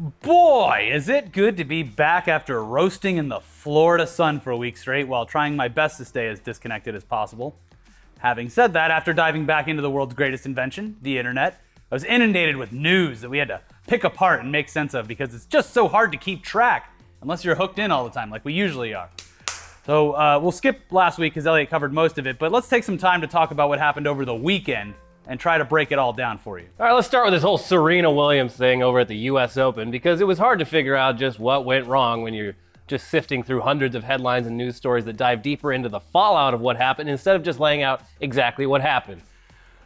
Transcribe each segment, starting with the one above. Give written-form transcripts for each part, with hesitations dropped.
Boy, is it good to be back after roasting in the Florida sun for a week straight while trying my best to stay as disconnected as possible. Having said that, after diving back into the world's greatest invention, the internet, I was inundated with news that we had to pick apart and make sense of because it's just so hard to keep track unless you're hooked in all the time like we usually are. So we'll skip last week because Elliot covered most of it, but let's take some time to talk about what happened over the weekend and try to break it all down for you. All right, let's start with this whole Serena Williams thing over at the US Open because it was hard to figure out just what went wrong when you're just sifting through hundreds of headlines and news stories that dive deeper into the fallout of what happened instead of just laying out exactly what happened.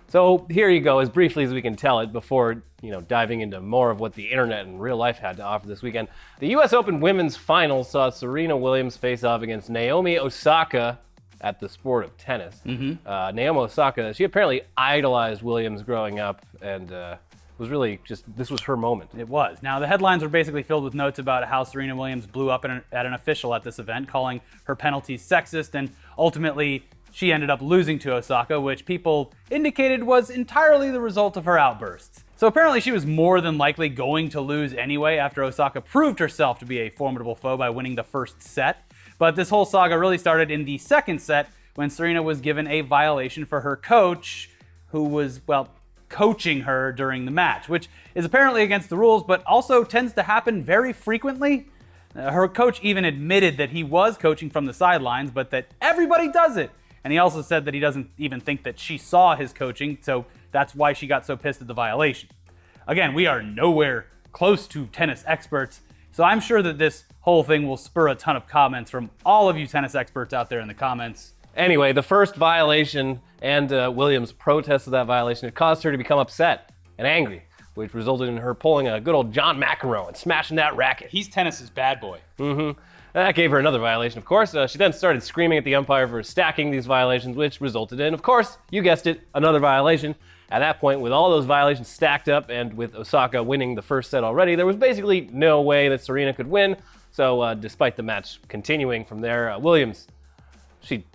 So here you go, as briefly as we can tell it before, diving into more of what the internet and real life had to offer this weekend. The US Open women's finals saw Serena Williams face off against Naomi Osaka at the sport of tennis. Naomi Osaka, she apparently idolized Williams growing up and was really this was her moment. It was. Now, the headlines were basically filled with notes about how Serena Williams blew up at an official at this event, calling her penalties sexist, and ultimately she ended up losing to Osaka, which people indicated was entirely the result of her outbursts. So apparently she was more than likely going to lose anyway after Osaka proved herself to be a formidable foe by winning the first set. But this whole saga really started in the second set when Serena was given a violation for her coach, who was, coaching her during the match, which is apparently against the rules, but also tends to happen very frequently. Her coach even admitted that he was coaching from the sidelines, but that everybody does it. And he also said that he doesn't even think that she saw his coaching, so that's why she got so pissed at the violation. Again, we are nowhere close to tennis experts, so I'm sure that this whole thing will spur a ton of comments from all of you tennis experts out there in the comments. Anyway, the first violation and Williams' protest of that violation had caused her to become upset and angry, which resulted in her pulling a good old John McEnroe and smashing that racket. He's tennis's bad boy. That gave her another violation, of course. She then started screaming at the umpire for stacking these violations, which resulted in, of course, you guessed it, another violation. At that point, with all those violations stacked up and with Osaka winning the first set already, there was basically no way that Serena could win. So despite the match continuing from there, Williams, she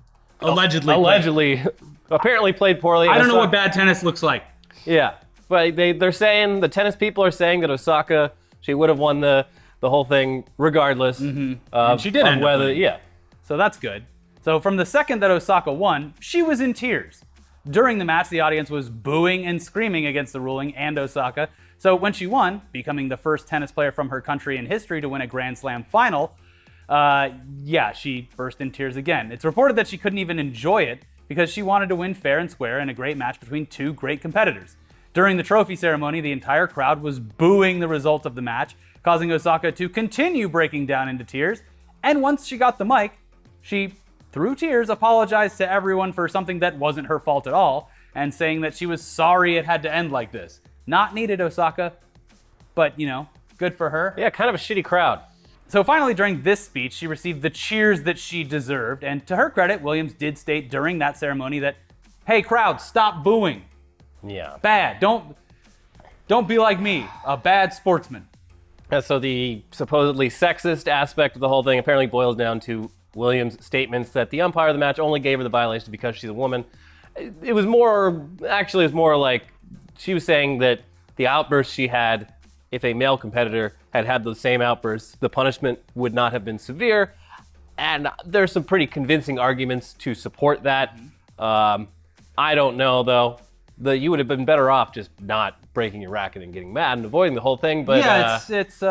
allegedly apparently played poorly. I don't know what bad tennis looks like. Yeah, but they're saying, the tennis people are saying that Osaka, she would have won the whole thing regardless. And she did end up winning. Yeah. So that's good. So from the second that Osaka won, she was in tears. During the match, the audience was booing and screaming against the ruling and Osaka. So when she won, becoming the first tennis player from her country in history to win a Grand Slam final, she burst in tears again. It's reported that she couldn't even enjoy it because she wanted to win fair and square in a great match between two great competitors. During the trophy ceremony, the entire crowd was booing the result of the match, causing Osaka to continue breaking down into tears. And once she got the mic, she, through tears, apologized to everyone for something that wasn't her fault at all, and saying that she was sorry it had to end like this. Not needed, Osaka, but, good for her. Yeah, kind of a shitty crowd. So finally, during this speech, she received the cheers that she deserved, and to her credit, Williams did state during that ceremony that, hey, crowd, stop booing. Yeah. Bad. Don't be like me, a bad sportsman. So the supposedly sexist aspect of the whole thing apparently boils down to Williams' statements that the umpire of the match only gave her the violation because she's a woman. It was more like she was saying that the outburst she had, if a male competitor had the same outbursts, the punishment would not have been severe. And there's some pretty convincing arguments to support that. I don't know, though. You would have been better off just not breaking your racket and getting mad and avoiding the whole thing. But yeah, it's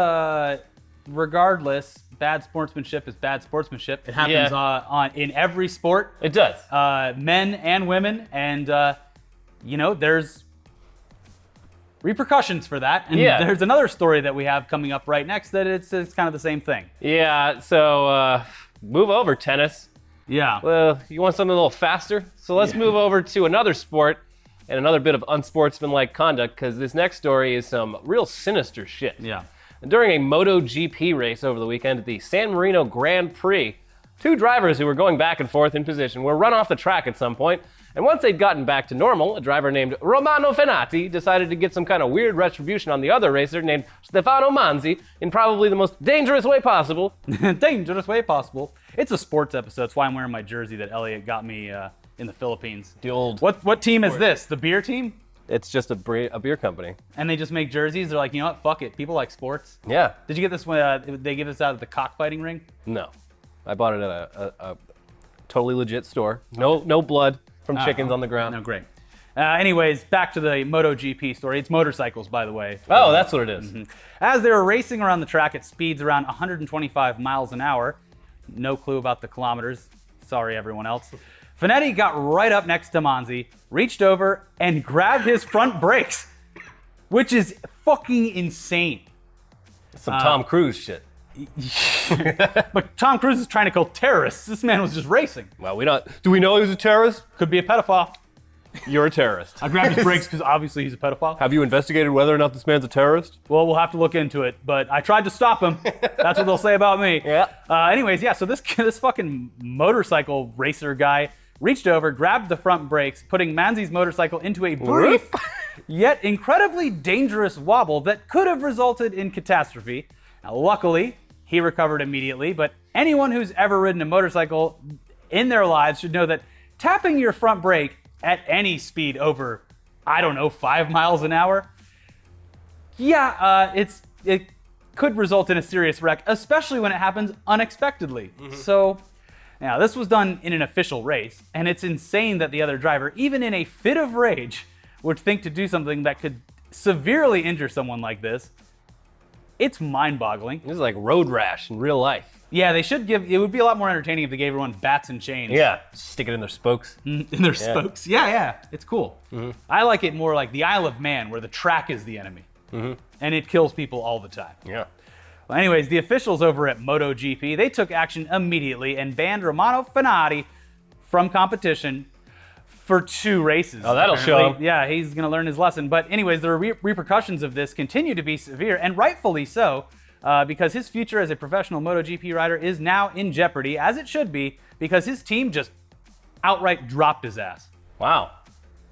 regardless, bad sportsmanship is bad sportsmanship. It happens in every sport. It does. Men and women, and there's repercussions for that. And there's another story that we have coming up right next that it's kind of the same thing. Yeah, so move over, tennis. Yeah. Well, you want something a little faster? So let's move over to another sport and another bit of unsportsmanlike conduct, because this next story is some real sinister shit. Yeah. During a MotoGP race over the weekend at the San Marino Grand Prix, two drivers who were going back and forth in position were run off the track at some point, and once they'd gotten back to normal, a driver named Romano Fenati decided to get some kind of weird retribution on the other racer named Stefano Manzi in probably the most dangerous way possible. Dangerous way possible. It's a sports episode. That's why I'm wearing my jersey that Elliot got me in the Philippines. The old... What team is this? The beer team? It's just a beer company. And they just make jerseys. They're like, you know what? Fuck it. People like sports. Yeah. Did you get this when they give this out at the cockfighting ring? No. I bought it at a totally legit store. No blood from chickens on the ground. No, great. Anyways, back to the MotoGP story. It's motorcycles, by the way. Oh, that's what it is. Mm-hmm. As they were racing around the track at speeds around 125 miles an hour, no clue about the kilometers. Sorry, everyone else. Finetti got right up next to Monzi, reached over, and grabbed his front brakes, which is fucking insane. Some Tom Cruise shit. But Tom Cruise is trying to kill terrorists. This man was just racing. Well, do we know he was a terrorist? Could be a pedophile. You're a terrorist. I grabbed his brakes because obviously he's a pedophile. Have you investigated whether or not this man's a terrorist? Well, we'll have to look into it, but I tried to stop him. That's what they'll say about me. Yeah. Anyways, yeah, so this fucking motorcycle racer guy reached over, grabbed the front brakes, putting Manzi's motorcycle into a brief, yet incredibly dangerous wobble that could have resulted in catastrophe. Now, luckily, he recovered immediately, but anyone who's ever ridden a motorcycle in their lives should know that tapping your front brake at any speed over, 5 miles an hour, it could result in a serious wreck, especially when it happens unexpectedly. So, now this was done in an official race, and it's insane that the other driver, even in a fit of rage, would think to do something that could severely injure someone like this. It's mind-boggling. This is like road rash in real life. Yeah, it would be a lot more entertaining if they gave everyone bats and chains. Yeah, stick it in their spokes. In their spokes. Yeah, it's cool. I like it more like the Isle of Man, where the track is the enemy. And it kills people all the time. Yeah. Well, anyways, the officials over at MotoGP, they took action immediately and banned Romano Fenati from competition for 2 races. Oh, that'll show him. Yeah, he's going to learn his lesson. But anyways, the repercussions of this continue to be severe, and rightfully so, because his future as a professional MotoGP rider is now in jeopardy, as it should be, because his team just outright dropped his ass. Wow.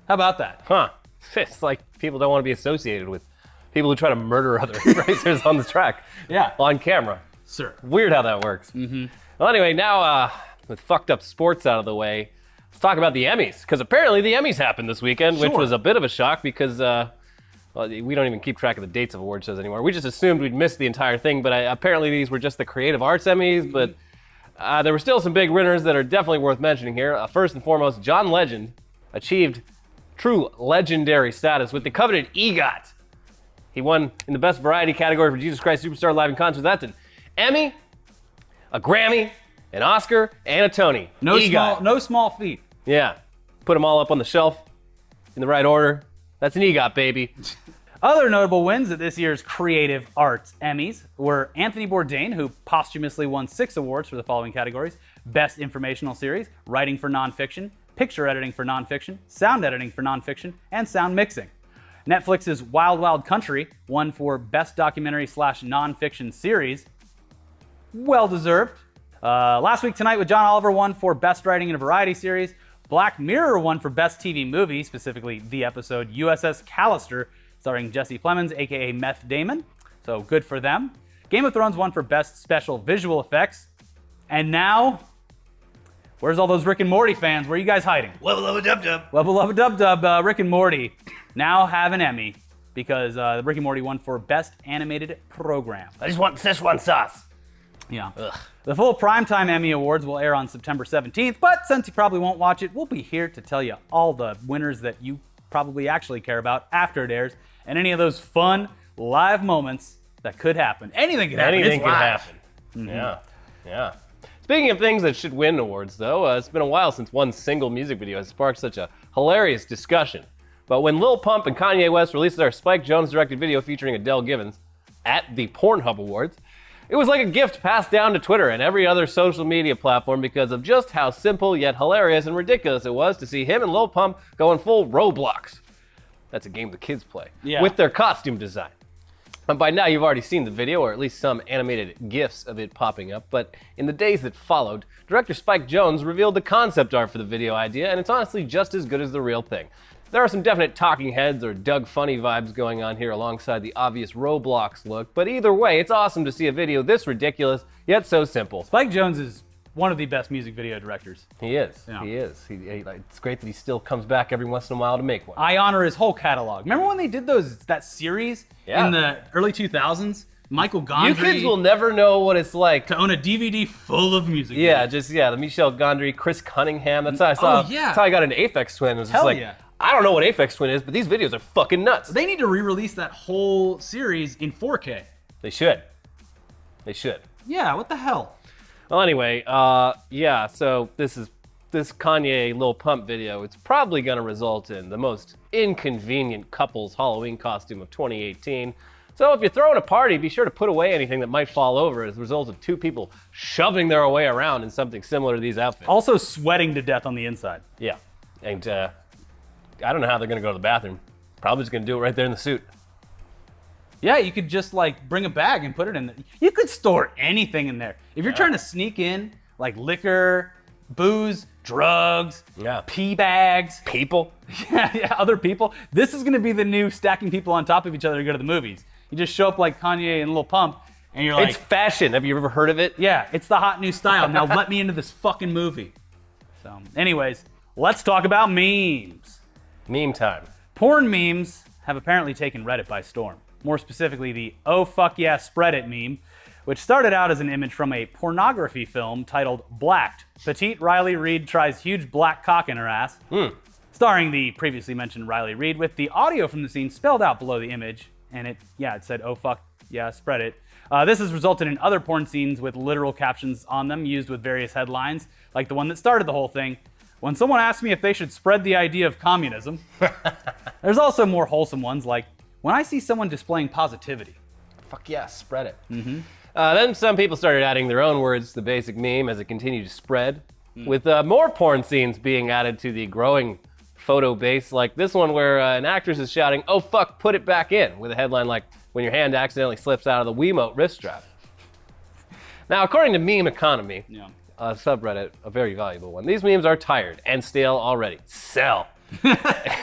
How about that? Huh. It's like people don't want to be associated with people who try to murder other racers on the track. Yeah. On camera. Sir. Weird how that works. Well, anyway, now with fucked up sports out of the way, let's talk about the Emmys, because apparently the Emmys happened this weekend, which was a bit of a shock because we don't even keep track of the dates of award shows anymore. We just assumed we'd missed the entire thing, but apparently these were just the Creative Arts Emmys, but there were still some big winners that are definitely worth mentioning here. First and foremost, John Legend achieved true legendary status with the coveted EGOT. He won in the Best Variety category for Jesus Christ Superstar Live in Concert. That's an Emmy, a Grammy, an Oscar, and a Tony. No small feat. Yeah. Put them all up on the shelf in the right order. That's an EGOT, baby. Other notable wins at this year's Creative Arts Emmys were Anthony Bourdain, who posthumously won 6 awards for the following categories: Best Informational Series, Writing for Nonfiction, Picture Editing for Nonfiction, Sound Editing for Nonfiction, and Sound Mixing. Netflix's Wild Wild Country won for Best Documentary/Nonfiction Series. Well deserved. Last Week Tonight with John Oliver won for Best Writing in a Variety Series. Black Mirror won for Best TV Movie, specifically the episode USS Callister, starring Jesse Plemons, aka Meth Damon. So good for them. Game of Thrones won for Best Special Visual Effects. And now, where's all those Rick and Morty fans? Where are you guys hiding? Wubba lubba dub dub. Wubba lubba dub dub. Rick and Morty now have an Emmy because Rick and Morty won for Best Animated Program. I just want Szechuan sauce. Yeah. Ugh. The full Primetime Emmy Awards will air on September 17th, but since you probably won't watch it, we'll be here to tell you all the winners that you probably actually care about after it airs, and any of those fun live moments that could happen. Anything could happen. Anything It's could live. happen. Yeah. Speaking of things that should win awards, though, it's been a while since one single music video has sparked such a hilarious discussion. But when Lil Pump and Kanye West released their Spike Jonze-directed video featuring Adele Givens at the Pornhub Awards, it was like a gift passed down to Twitter and every other social media platform because of just how simple yet hilarious and ridiculous it was to see him and Lil Pump going full Roblox. That's a game the kids play. Yeah. With their costume design. And by now you've already seen the video, or at least some animated GIFs of it popping up, but in the days that followed, director Spike Jonze revealed the concept art for the video idea, and it's honestly just as good as the real thing. There are some definite talking heads or Doug Funny vibes going on here alongside the obvious Roblox look, but either way, it's awesome to see a video this ridiculous, yet so simple. Spike Jonze is one of the best music video directors. He is. Yeah. He is. It's great that he still comes back every once in a while to make one. I honor his whole catalog. Remember when they did that series in the early 2000s? Michael Gondry. You kids will never know what it's like to own a DVD full of music. Yeah, the Michel Gondry, Chris Cunningham. That's how I saw. Oh, yeah. That's how I got into Aphex Twin. It was just Hell like, yeah. I don't know what Aphex Twin is, but these videos are fucking nuts. They need to re-release that whole series in 4K. They should. They should. Yeah, what the hell? Well, anyway, so this Kanye Lil Pump video, it's probably going to result in the most inconvenient couple's Halloween costume of 2018. So if you're throwing a party, be sure to put away anything that might fall over as a result of two people shoving their way around in something similar to these outfits. Also sweating to death on the inside. Yeah, and I don't know how they're going to go to the bathroom. Probably just going to do it right there in the suit. Yeah, you could just like bring a bag and put it in there. You could store anything in there. If you're trying to sneak in like liquor, booze, drugs, pee bags. People. Yeah, other people. This is going to be the new stacking people on top of each other to go to the movies. You just show up like Kanye and Lil Pump, and you're like... It's fashion. Have you ever heard of it? Yeah, it's the hot new style. Now let me into this fucking movie. So, anyways, let's talk about memes. Meme time. Porn memes have apparently taken Reddit by storm. More specifically, the "Oh fuck yeah, spread it" meme, which started out as an image from a pornography film titled Blacked. Petite Riley Reid tries huge black cock in her ass. Starring the previously mentioned Riley Reid, with the audio from the scene spelled out below the image. And it said, "Oh fuck yeah, spread it." This has resulted in other porn scenes with literal captions on them used with various headlines, like the one that started the whole thing. When someone asked me if they should spread the idea of communism. There's also more wholesome ones, like, when I see someone displaying positivity. Fuck yeah, spread it. Then some people started adding their own words to the basic meme as it continued to spread, with more porn scenes being added to the growing photo base, like this one where an actress is shouting, "Oh fuck, put it back in," with a headline like, "When your hand accidentally slips out of the Wiimote wrist strap." Now, according to Meme Economy, a subreddit, a very valuable one, these memes are tired and stale already. Sell.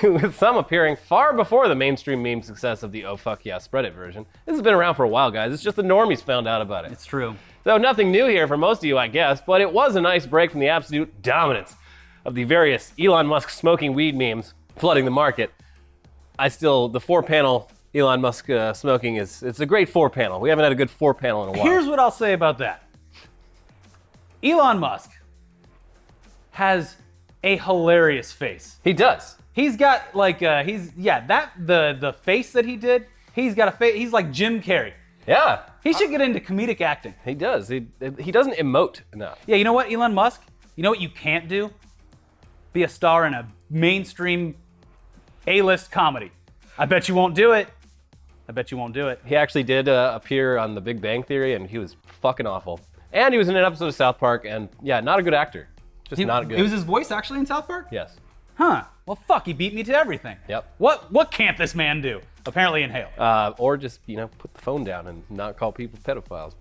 With some appearing far before the mainstream meme success of the "Oh fuck yeah, spread it" version. This has been around for a while, guys. It's just the normies found out about it. It's true. So nothing new here for most of you, I guess, but it was a nice break from the absolute dominance of the various Elon Musk smoking weed memes flooding the market. The 4-panel Elon Musk smoking it's a great 4-panel. We haven't had a good 4-panel in a while. Here's what I'll say about that. Elon Musk has a hilarious face. He does. He's got like the face that he did. He's got a face. He's like Jim Carrey. Yeah. He should get into comedic acting. He does. He doesn't emote enough. Yeah, you know what, Elon Musk? You know what you can't do? Be a star in a mainstream A-list comedy. I bet you won't do it. I bet you won't do it. He actually did appear on The Big Bang Theory, and he was fucking awful. And he was in an episode of South Park, and not a good actor. Not good. It was his voice actually in South Park? Yes. Huh. Well, fuck, he beat me to everything. Yep. What can't this man do? Apparently inhale. Or just, put the phone down and not call people pedophiles.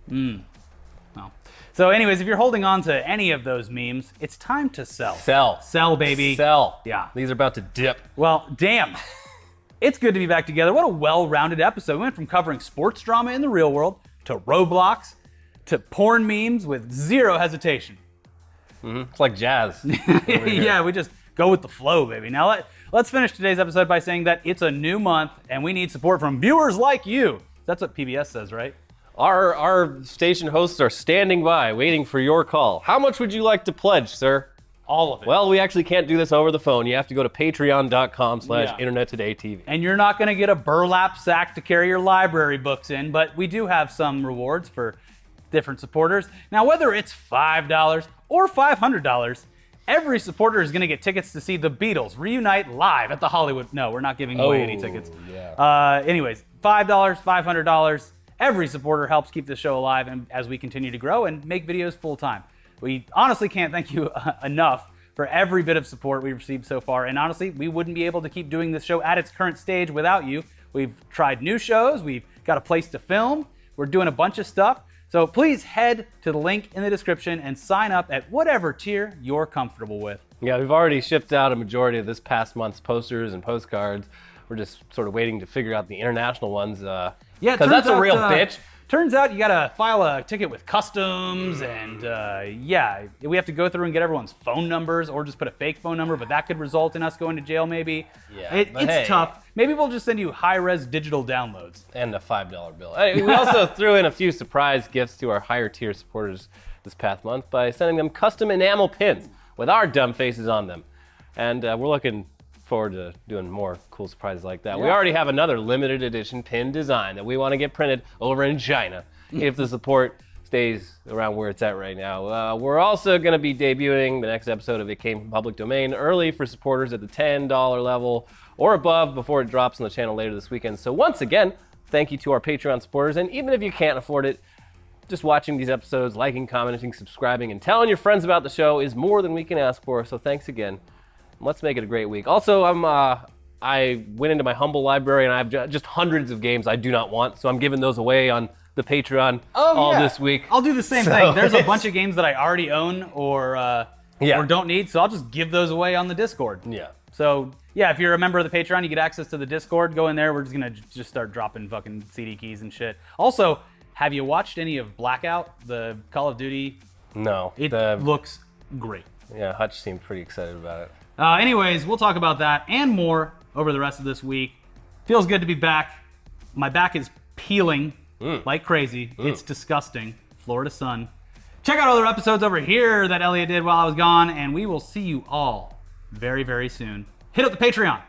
Well. So anyways, if you're holding on to any of those memes, it's time to sell. Sell, baby. Sell. Yeah. These are about to dip. Well, damn. It's good to be back together. What a well-rounded episode. We went from covering sports drama in the real world to Roblox to porn memes with zero hesitation. It's like jazz. Yeah, we just go with the flow, baby. Now let's finish today's episode by saying that it's a new month and we need support from viewers like you. That's what PBS says, right? Our station hosts are standing by, waiting for your call. How much would you like to pledge, sir? All of it. Well, we actually can't do this over the phone. You have to go to patreon.com/InternetTodayTV. And you're not going to get a burlap sack to carry your library books in, but we do have some rewards for different supporters. Now, whether it's $5 or $500, every supporter is going to get tickets to see the Beatles reunite live at the Hollywood. No, we're not giving away any tickets. Yeah. Anyways, $5, $500. Every supporter helps keep the show alive and as we continue to grow and make videos full time. We honestly can't thank you enough for every bit of support we've received so far. And honestly, we wouldn't be able to keep doing this show at its current stage without you. We've tried new shows. We've got a place to film. We're doing a bunch of stuff. So please head to the link in the description and sign up at whatever tier you're comfortable with. Yeah, we've already shipped out a majority of this past month's posters and postcards. We're just sort of waiting to figure out the international ones. Yeah, because that's a real bitch. Turns out you gotta file a ticket with customs, and yeah, we have to go through and get everyone's phone numbers, or just put a fake phone number, but that could result in us going to jail maybe. Yeah, It's tough. Maybe we'll just send you high-res digital downloads. And a $5 bill. We also threw in a few surprise gifts to our higher tier supporters this past month by sending them custom enamel pins with our dumb faces on them. And we're looking forward to doing more cool surprises like that. Yeah. We already have another limited edition pin design that we want to get printed over in China if the support stays around where it's at right now. We're also going to be debuting the next episode of It Came from Public Domain early for supporters at the $10 level or above before it drops on the channel later this weekend. So once again, thank you to our Patreon supporters. And even if you can't afford it, just watching these episodes, liking, commenting, subscribing, and telling your friends about the show is more than we can ask for. So thanks again. Let's make it a great week. Also, I went into my humble library and I have just hundreds of games I do not want, so I'm giving those away on the Patreon this week. I'll do the same thing. There's a bunch of games that I already own or don't need, so I'll just give those away on the Discord. Yeah. So yeah, if you're a member of the Patreon, you get access to the Discord. Go in there. We're just gonna start dropping fucking CD keys and shit. Also, have you watched any of Blackout, the Call of Duty? No. It looks great. Yeah, Hutch seemed pretty excited about it. Anyways, we'll talk about that and more over the rest of this week. Feels good to be back. My back is peeling like crazy. It's disgusting. Florida sun. Check out other episodes over here that Elliot did while I was gone, and we will see you all very, very soon. Hit up the Patreon.